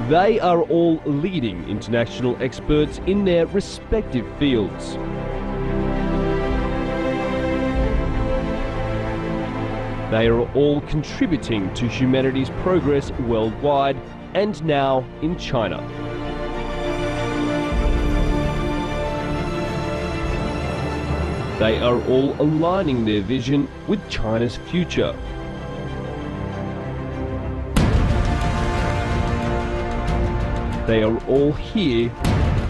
They are all leading international experts in their respective fields. They are all contributing to humanity's progress worldwide and now in China. They are all aligning their vision with China's future. They are all here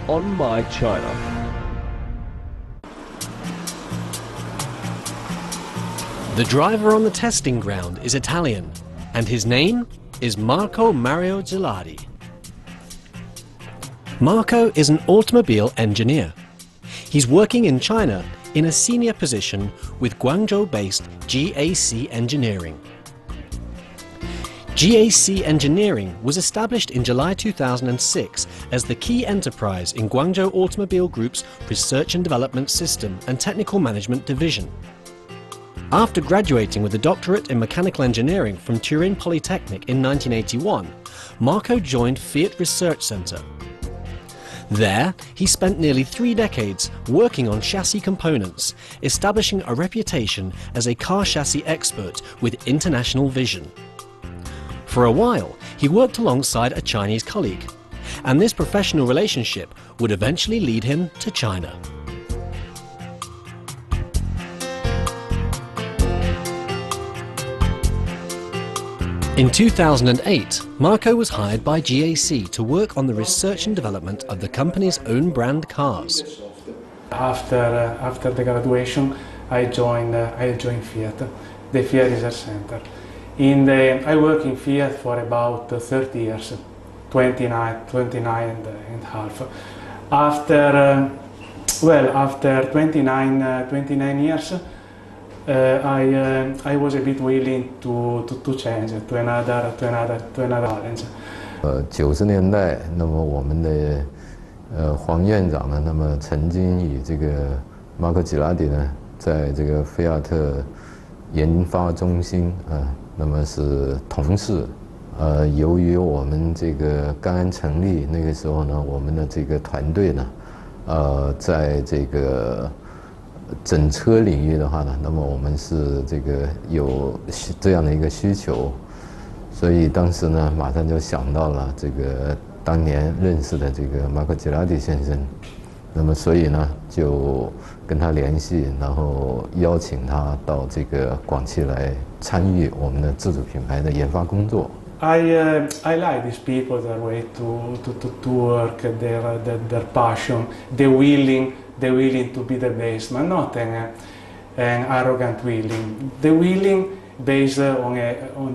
on My China. The driver on the testing ground is Italian, and his name is Marco Mario Gilardi. Marco is an automobile engineer. He's working in China in a senior position with Guangzhou-based GAC Engineering. GAC Engineering was established in July 2006 as the key enterprise in Guangzhou Automobile Group's Research and Development System and Technical Management Division. After graduating with a doctorate in mechanical engineering from Turin Polytechnic in 1981, Marco joined Fiat Research Center. There, he spent nearly 3 decades working on chassis components, establishing a reputation as a car chassis expert with international vision. For a while, he worked alongside a Chinese colleague, and this professional relationship would eventually lead him to China. In 2008, Marco was hired by GAC to work on the research and development of the company's own brand cars. After the graduation, I joined Fiat, the Fiat Research Center. I worked in Fiat for about 30 years, 29 and a half. After 29 years, I was a bit willing to change to another challenge. 90年代，那么我们的黄院长呢，那么曾经与这个马可·吉拉迪呢，在这个菲亚特研发中心那么是同事。由于我们这个刚刚成立那个时候呢，我们的这个团队呢，在这个 整车领域的话呢，那么我们是这个有这样的一个需求，所以当时呢，马上就想到了这个当年认识的这个马可·吉拉迪先生，那么所以呢，就跟他联系，然后邀请他到这个广汽来参与我们的自主品牌的研发工作。I like these people, their way to work, their passion, the willing to be the best, but not an arrogant willing. The willing based on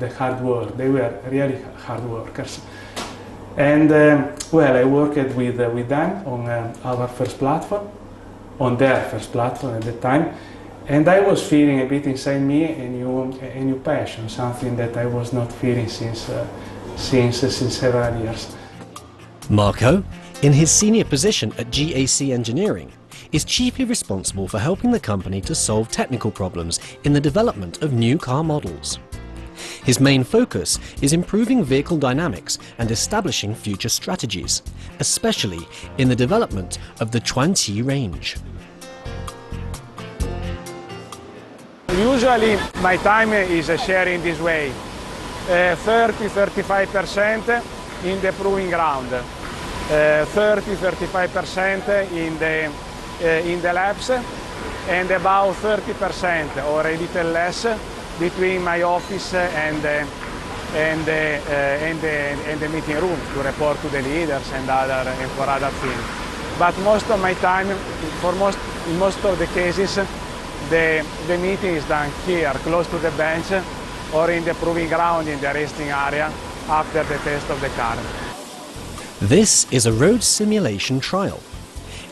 the hard work. They were really hard workers. And well, I worked with them on our first platform, on their first platform at the time, and I was feeling a bit inside me a new passion, something that I was not feeling since several years. Marco, in his senior position at GAC Engineering, is chiefly responsible for helping the company to solve technical problems in the development of new car models. His main focus is improving vehicle dynamics and establishing future strategies, especially in the development of the Chuanqi range. Usually my time is shared in this way, 30-35% in the proving ground, 30-35% in the labs, and about 30% or a little less between my office and the meeting room to report to the leaders and for other things. But most of my time, in most of the cases, the meeting is done here, close to the bench, or in the proving ground in the resting area after the test of the car. This is a road simulation trial.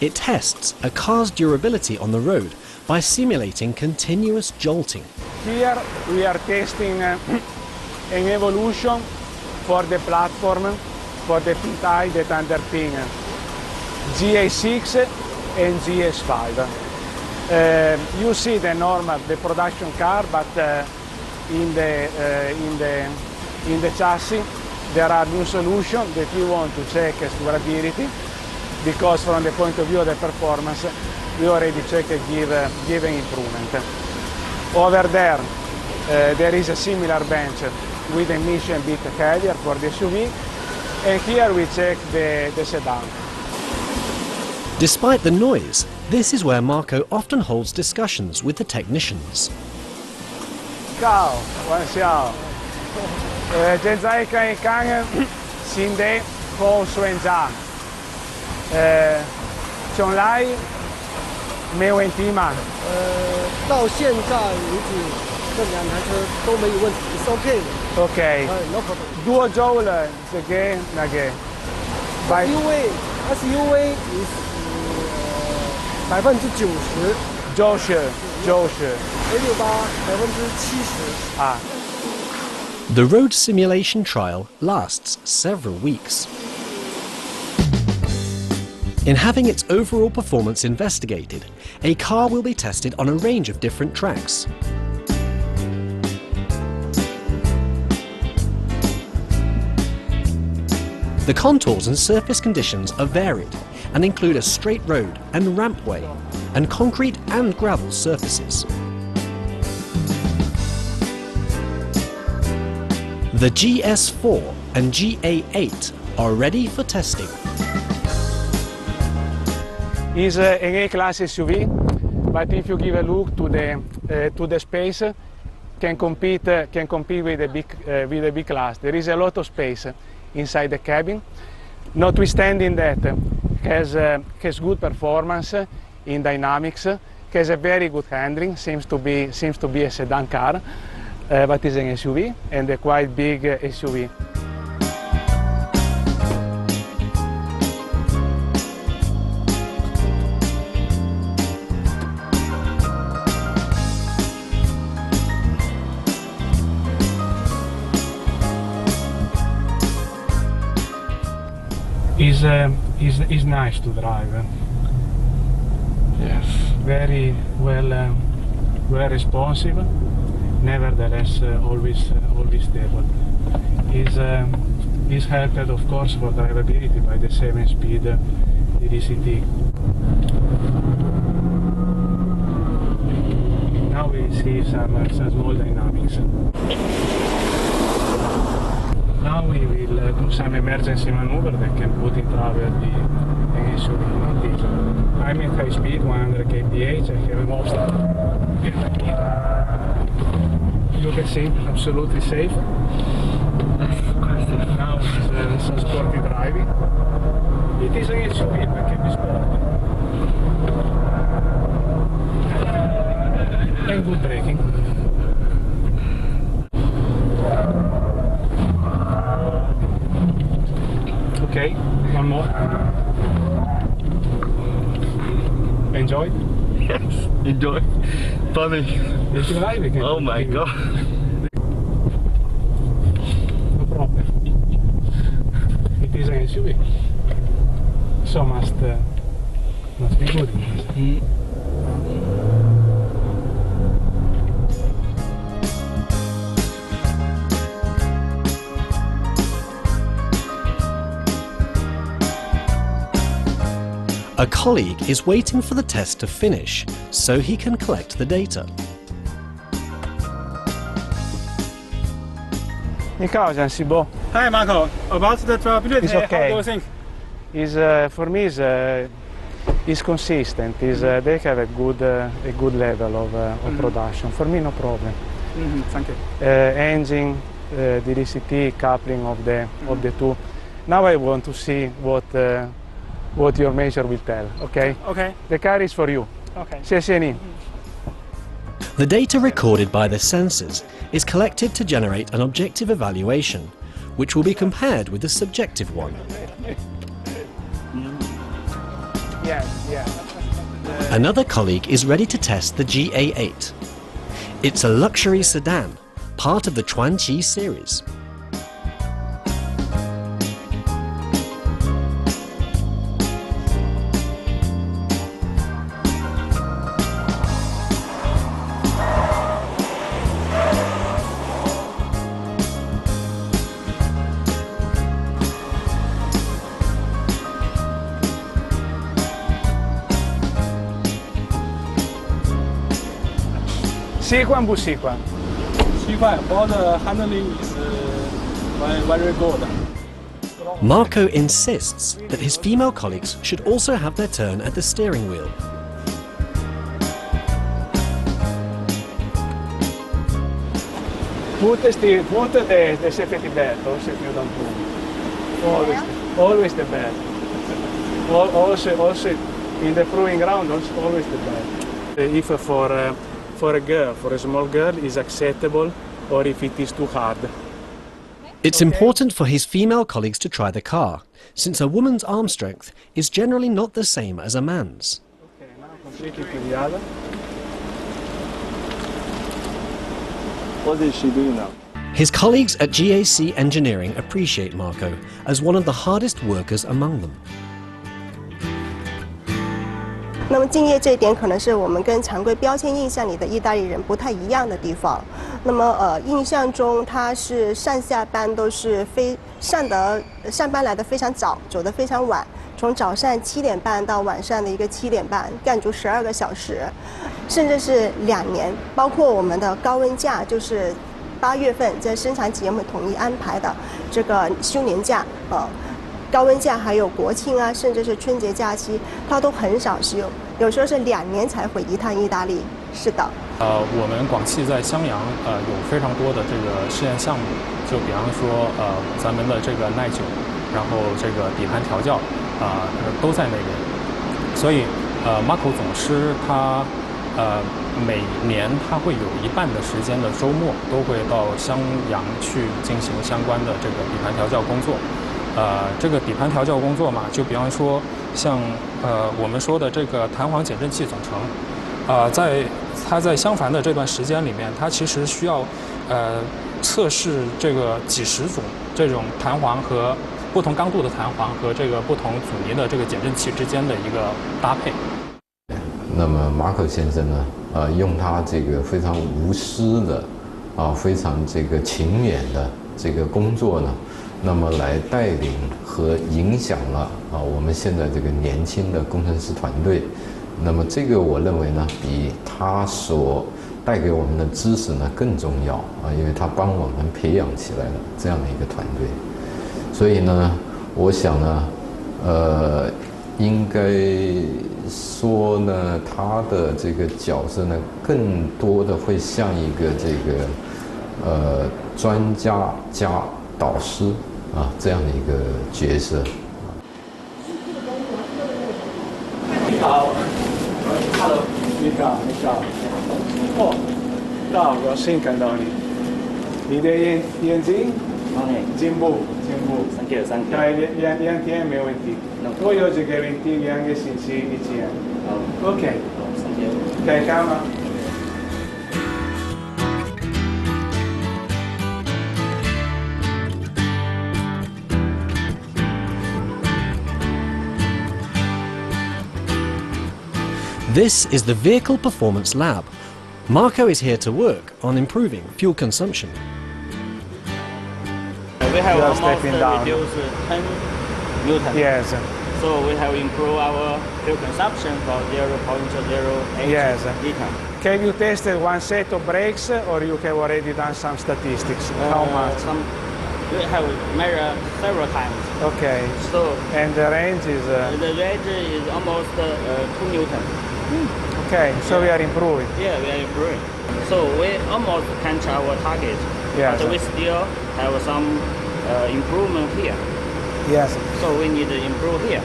It tests a car's durability on the road by simulating continuous jolting. Here we are testing an evolution for the platform, for the two types that underpin GA6 and GS5. You see the production car, but in the chassis there are new solutions that we want to check as durability, because from the point of view of the performance, we already check and give an improvement. Over there, there is a similar bench with emission a bit heavier for the SUV, and here we check the sedan. Despite the noise, this is where Marco often holds discussions with the technicians. Ciao, buonasera. 现在看一看新的风旋闸，从来没问题嘛？到现在为止，这两台车都没有问题 ，it's okay。OK， no problem。2 周了，这个那个。SUV is 90%。就是A68 70%啊。The road simulation trial lasts several weeks. In having its overall performance investigated, a car will be tested on a range of different tracks. The contours and surface conditions are varied and include a straight road and rampway, and concrete and gravel surfaces. The GS4 and GA8 are ready for testing. Is an A-class SUV, but if you give a look to the space, can compete with the B-class. There is a lot of space inside the cabin. Notwithstanding that, has good performance in dynamics, has a very good handling. Seems to be a sedan car, but is an SUV, and a quite big SUV. Is nice to drive. Yes. Very well responsive. Nevertheless, always stable. Is helped, of course, for drivability by the 7-speed DCT. Now we see some small dynamics. Now we will do some emergency maneuver that can put in trouble the SUV. I'm at high speed, 100 kph. I have a monster. You can see, absolutely safe. Now it's some sporty driving. It is an SUV, but can be sporty. And good braking. Okay, one more. Enjoy? Yes, enjoy. Funny. If you like, we can. Oh my god. No problem. It is an SUV, so must be good. A colleague is waiting for the test to finish so he can collect the data. Hi Marco, about the drivability, it's okay. How do you think? For me is consistent. They have a good level of production. For me, no problem. Thank you. Engine, the DCT, coupling of the two. Now I want to see what your measure will tell. Okay. Okay. The car is for you. Okay. The data recorded by the sensors is collected to generate an objective evaluation, which will be compared with the subjective one. Yeah. Another colleague is ready to test the GA8. It's a luxury sedan, part of the Chuanqi series. Sequan, bu sequan. Sequan, all the handling is very good. Marco insists that his female colleagues should also have their turn at the steering wheel. Put the safety belt also if you don't do. Always the belt. Also in the proving ground, always the belt. If for a girl, for a small girl, is acceptable, or if it is too hard. It's important for his female colleagues to try the car, since a woman's arm strength is generally not the same as a man's. Okay, now completely to the other. What is she doing now? His colleagues at GAC Engineering appreciate Marco as one of the hardest workers among them. 那么敬业这一点可能是我们跟常规标签印象里的意大利人不太一样的地方。那么印象中他是上下班都是上班来的非常早，走得非常晚，从早上7点半到晚上的一个7点半，干足12个小时，甚至是2年，包括我们的高温假，就是8月份在生产企业们统一安排的这个休年假高温假还有国庆啊，甚至是春节假期，他都很少休，有时候是2年才回一趟意大利。是的。我们广汽在襄阳有非常多的这个试验项目，就比方说咱们的这个耐久，然后这个底盘调教都在那边。所以Marco 总师他每年他会有一半的时间的周末都会到襄阳去进行相关的这个底盘调教工作。这个底盘调教工作嘛，就比方说像我们说的这个弹簧减震器总成，它在襄樊的这段时间里面，它其实需要测试这个几十种这种弹簧和不同刚度的弹簧和这个不同阻尼的这个减震器之间的一个搭配。那么马可先生呢，用他这个非常无私的非常这个勤勉的这个工作呢，那么来带领和影响了我们现在这个年轻的工程师团队。那么这个我认为呢，比他所带给我们的知识呢更重要因为他帮我们培养起来了这样的一个团队。所以呢，我想呢，应该说呢，他的这个角色呢，更多的会像一个这个专家加导师这样的一个角色。你好 ，Hello， 你好，你好。哦，到我先看到你，你的眼睛进步。Thank you. 2天没问题。我有这个问题2个星期以前。OK。可以看吗？ This is the Vehicle Performance Lab. Marco is here to work on improving fuel consumption. We have almost reduced 10 Newton. Yes. So we have improved our fuel consumption for 0.08 liter. Have you tested one set of brakes, or you have already done some statistics? How much? We have measured several times. Okay. So and the range is? The range is almost 2 Newton. Okay, so we are improving. Yeah, we are improving. So we almost can reach our target. Yes. But we still have some improvement here. Yes. So we need to improve here.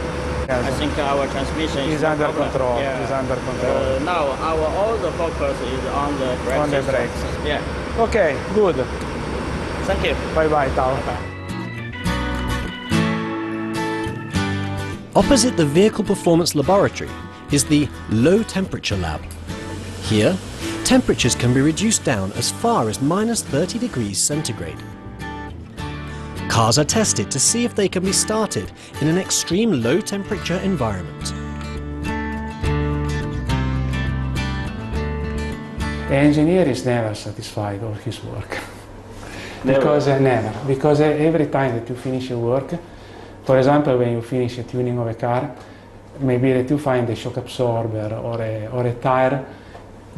Yes. I think our transmission is under control. Yeah. Is under control. Now all the focus is on the brakes. On the brakes. Yeah. Okay, good. Thank you. Bye bye, ciao. Opposite the Vehicle Performance Laboratory is the Low Temperature Lab. Here, temperatures can be reduced down as far as -30 degrees centigrade. Cars are tested to see if they can be started in an extreme low temperature environment. The engineer is never satisfied of his work. Because every time that you finish your work, for example, when you finish a tuning of a car, maybe that you find a shock absorber or a tire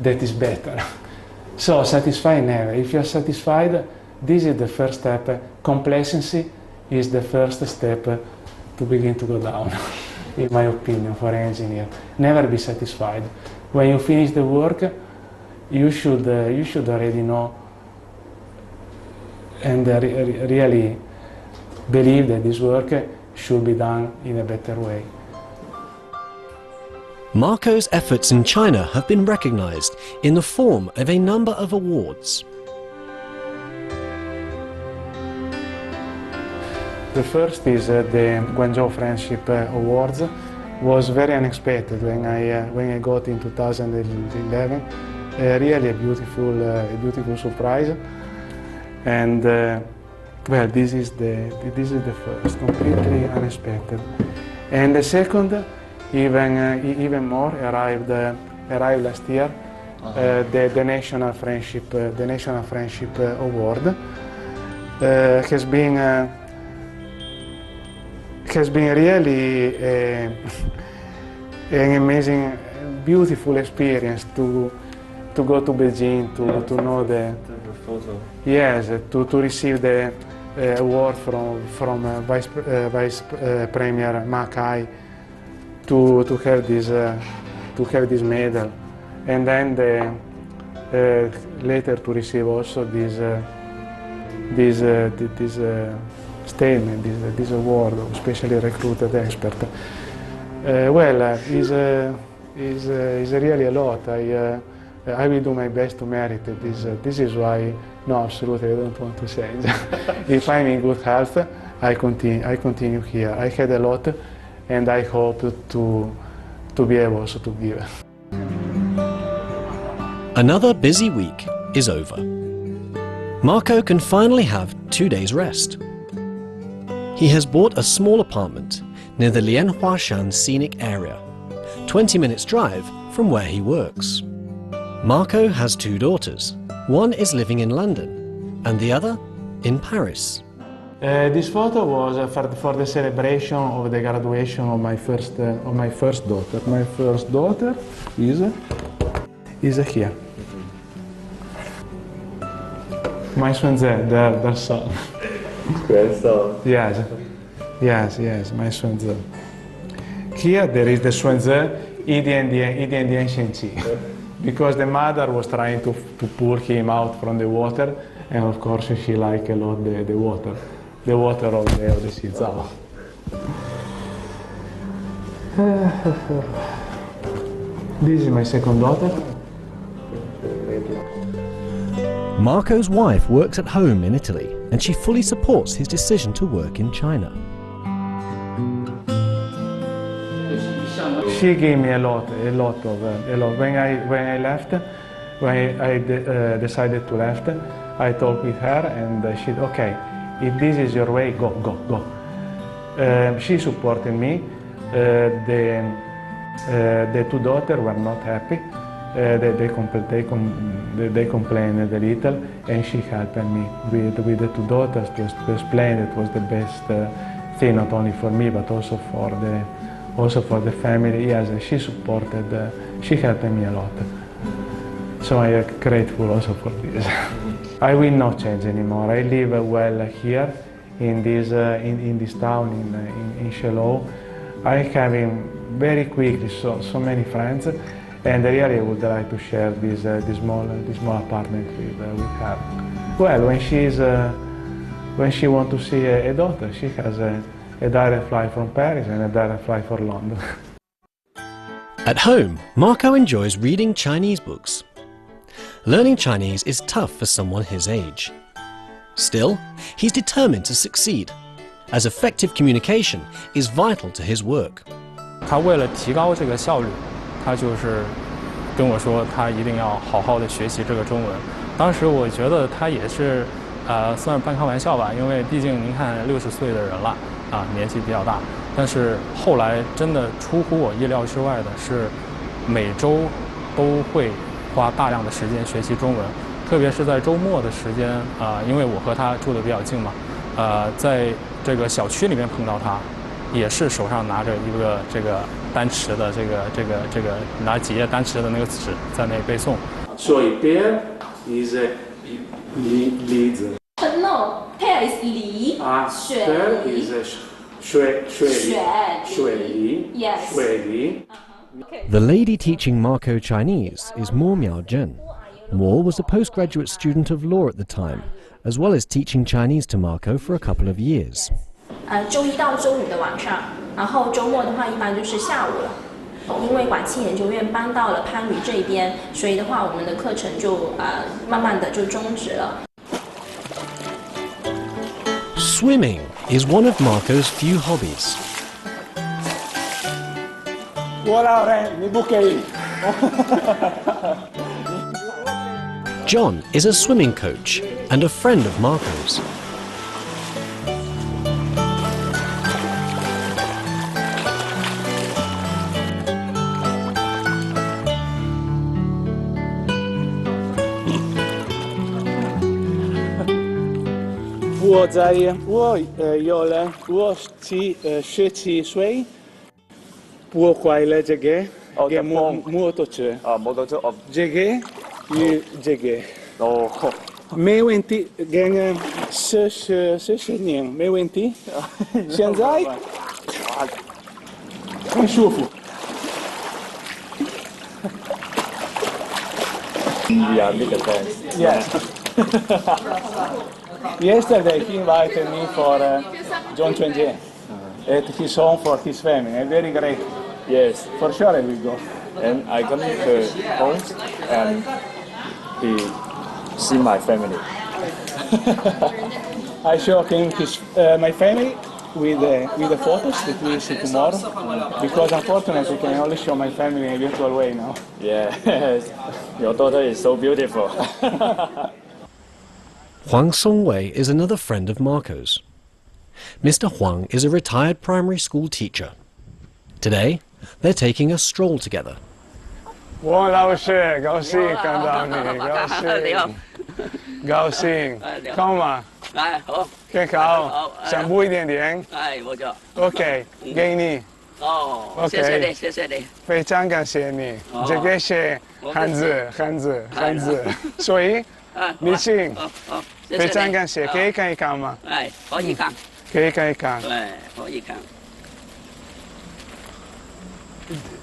that is better. So satisfied never. If you're satisfied, this is the first step. Complacency is the first step to begin to go down, in my opinion, for an engineer. Never be satisfied. When you finish the work, you should already know and really believe that this work should be done in a better way. Marco's efforts in China have been recognized in the form of a number of awards. The first is the Guangzhou Friendship Awards. Was very unexpected when I got in 2011. Really a beautiful surprise. And well, this is the first, completely unexpected. And the second, even more, arrived last year. The National Friendship Award has been really an amazing, beautiful experience to go to Beijing, to know the photo. Yes, to receive the award from Vice Premier Ma Kai, to have this medal, and then later to receive also this statement, this award of specially recruited expert. Well, is really a lot. I will do my best to merit it. This is why, no, absolutely, I don't want to change. If I'm in good health, I continue here. I had a lot, and I hope to be able also to give. Another busy week is over. Marco can finally have 2 days rest. He has bought a small apartment near the Lianhuashan scenic area, 20 minutes drive from where he works. Marco has 2 daughters. One is living in London and the other in Paris. This photo was for the celebration of the graduation of my first daughter. My first daughter is here. My Xuanze, their son. Grandson. Yes, my Xuanze. Here there is the Xuanze Idian Shenqi, because the mother was trying to pull him out from the water, and of course she liked a lot the water of the Xizao. This is my second daughter. Marco's wife works at home in Italy, and she fully supports his decision to work in China. She gave me a lot. When I left, when I decided to left, I talked with her, and she said, "Okay, if this is your way, go." She supported me. The 2 daughters were not happy. They complained a little, and she helped me with the 2 daughters to explain it was the best thing, not only for me but also for the family. Yes, she supported. She helped me a lot. So I am grateful also for this. I will not change anymore. I live well here in this town in Shelou. I have very quickly so many friends. And really, I would like to share this small apartment with her. Well, when she wants to see a daughter, she has a direct flight from Paris and a direct flight for London. At home, Marco enjoys reading Chinese books. Learning Chinese is tough for someone his age. Still, he's determined to succeed, as effective communication is vital to his work. 他为了提高这个效率，他就是跟我说，他一定要好好的学习这个中文。当时我觉得他也是，算是半开玩笑吧，因为毕竟您看60岁的人了，年纪比较大。但是后来真的出乎我意料之外的是，每周都会花大量的时间学习中文，特别是在周末的时间，因为我和他住的比较近嘛，在这个小区里面碰到他。 也是手上拿着一个这个单词的这个拿几页单词的那个纸在那背诵。Soy per is Li. No, pear is Li. Pear is Shui Li. Yes. Shui Li. The lady teaching Marco Chinese is Mo Miaozhen. Mo was a postgraduate student of law at the time, as well as teaching Chinese to Marco for a couple of years. 周一到周五的晚上，然后周末的话一般就是下午了。因为管气研究院搬到了番禺这边，所以的话我们的课程就慢慢的就终止了。Swimming is one of Marco's few hobbies. John is a swimming coach and a friend of Marco's.我有了学习水，不会了这个摩托车。摩托车这个没问题，跟40年没问题。现在很舒服。Yeah, make a dance. Yeah. Yesterday he invited me for John Chuanjian at his home for his family. I'm very grateful. Yes. For sure I will go. And I come to home and he see my family. I show him my family with the photos that we will see tomorrow. Because unfortunately I can only show my family in a virtual way now. Yes. Your daughter is so beautiful. Huang Songwei is another friend of Marco's. Mr. Huang is a retired primary school teacher. Today, they're taking a stroll together. 王老师，高兴看到你，高兴，好吗？好，很好，想补一点点。我就。OK，给你。哦，谢谢你，谢谢你。非常感谢你，这个是汉字，所以你请。非常感谢，可以看一看吗？可以看。可以看一看。对，可以看。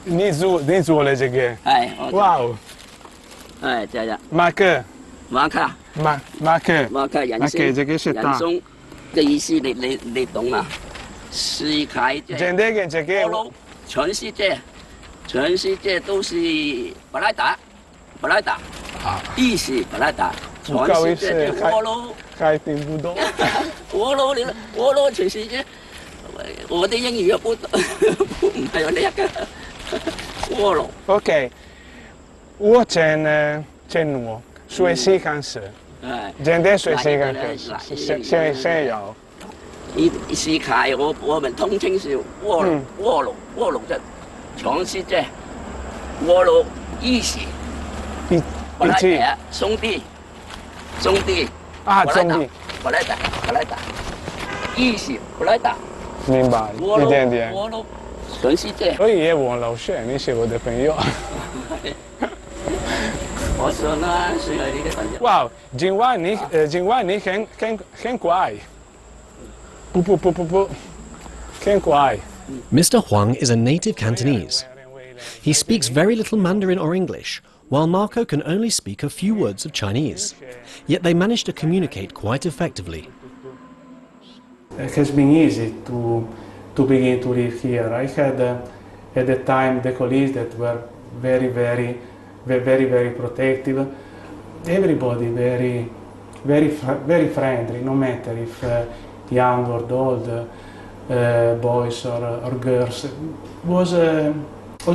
你做了这个？哇哦！这样。马克。马克，人生的意思你懂吗？世界全世界都是布拉达，意思布拉达。全世界的锅炉，还听不懂。锅炉全世界，我的英语也不没有那个锅炉。OK， 我真我学习开始，真的学习开始，先有。世界我们通称是锅炉的全世界锅炉意思。布拉达兄弟。兄弟，布莱达，意思布莱达。明白，一点点。全世界。所以王老师，你是我的朋友。我说呢，是你的朋友。哇，今晚你很乖。不，很乖。Mr. Huang is a native Cantonese. He speaks very little Mandarin or English, while Marco can only speak a few words of Chinese. Yet they manage to communicate quite effectively. It has been easy to begin to live here. I had at the time the colleagues that were very protective. Everybody very friendly, no matter if young or old, boys or girls. It was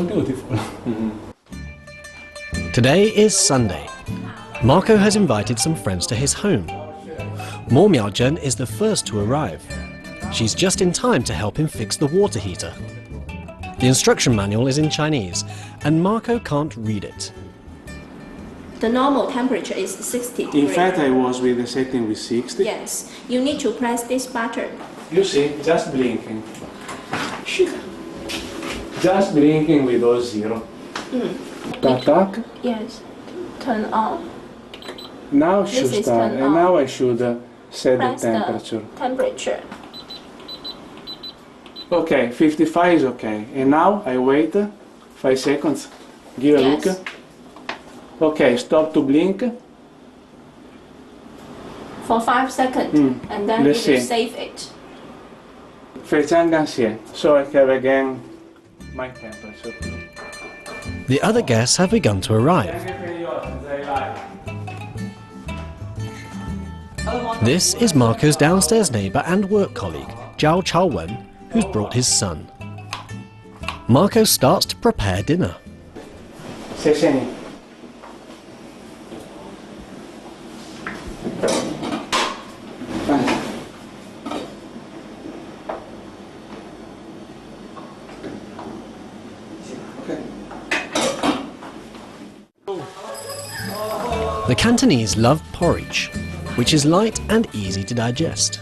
beautiful. Today is Sunday. Marco has invited some friends to his home. Mo Miaozhen is the first to arrive. She's just in time to help him fix the water heater. The instruction manual is in Chinese, and Marco can't read it. The normal temperature is 60 degrees. In fact, I was with the setting with 60. Yes, you need to press this button. You see, just blinking. Just blinking with all zero. Tac. Yes, turn on. Now it should This is start, turned and now on. I should set the Press temperature. Temperature. Okay, 55 is okay. And now I wait 5 seconds. Give a Yes. look. Okay, stop to blink. For 5 seconds, and then Let's you will see. save it. So I have again my temperature. The other guests have begun to arrive. This is Marco's downstairs neighbour and work colleague, Zhao Chaowen, who's brought his son. Marco starts to prepare dinner. The Cantonese love porridge, which is light and easy to digest.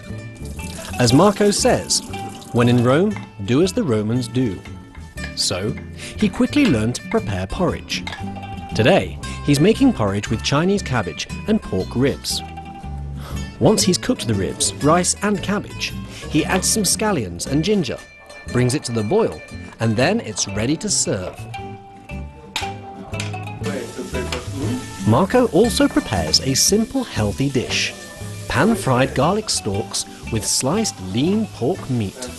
As Marco says, when in Rome, do as the Romans do. So, he quickly learned to prepare porridge. Today, he's making porridge with Chinese cabbage and pork ribs. Once he's cooked the ribs, rice and cabbage, he adds some scallions and ginger, brings it to the boil, and then it's ready to serve. Marco also prepares a simple healthy dish, pan-fried garlic stalks with sliced lean pork meat.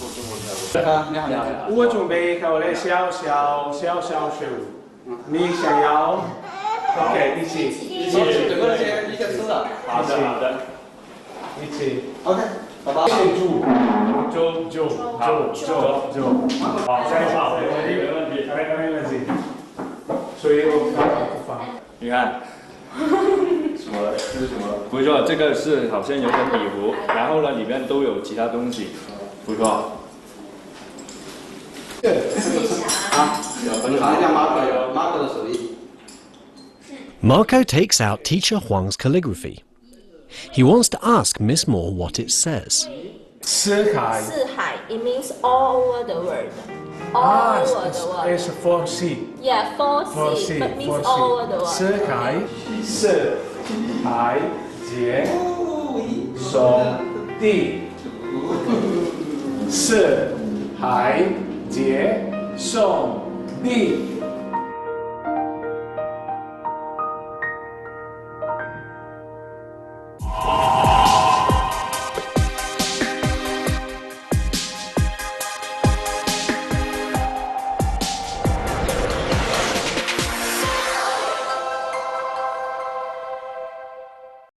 我准备好了小水，你想要 ？OK， 一起，整个先一起吃的。好的，好的，一起。OK， 好吧。猪，好，这个好，没问题，没问题。所以我不放。你看。什么？这是什么？不错，这个是好像有点米糊，然后呢，里面都有其他东西，不错。Marco takes out teacher Huang's calligraphy. He wants to ask Miss Moore what it says. 四海。四海 it means all over the world. All over the world. It's for sea. Yeah, for sea, but means all over the world. 四海皆兄弟。四海皆兄弟。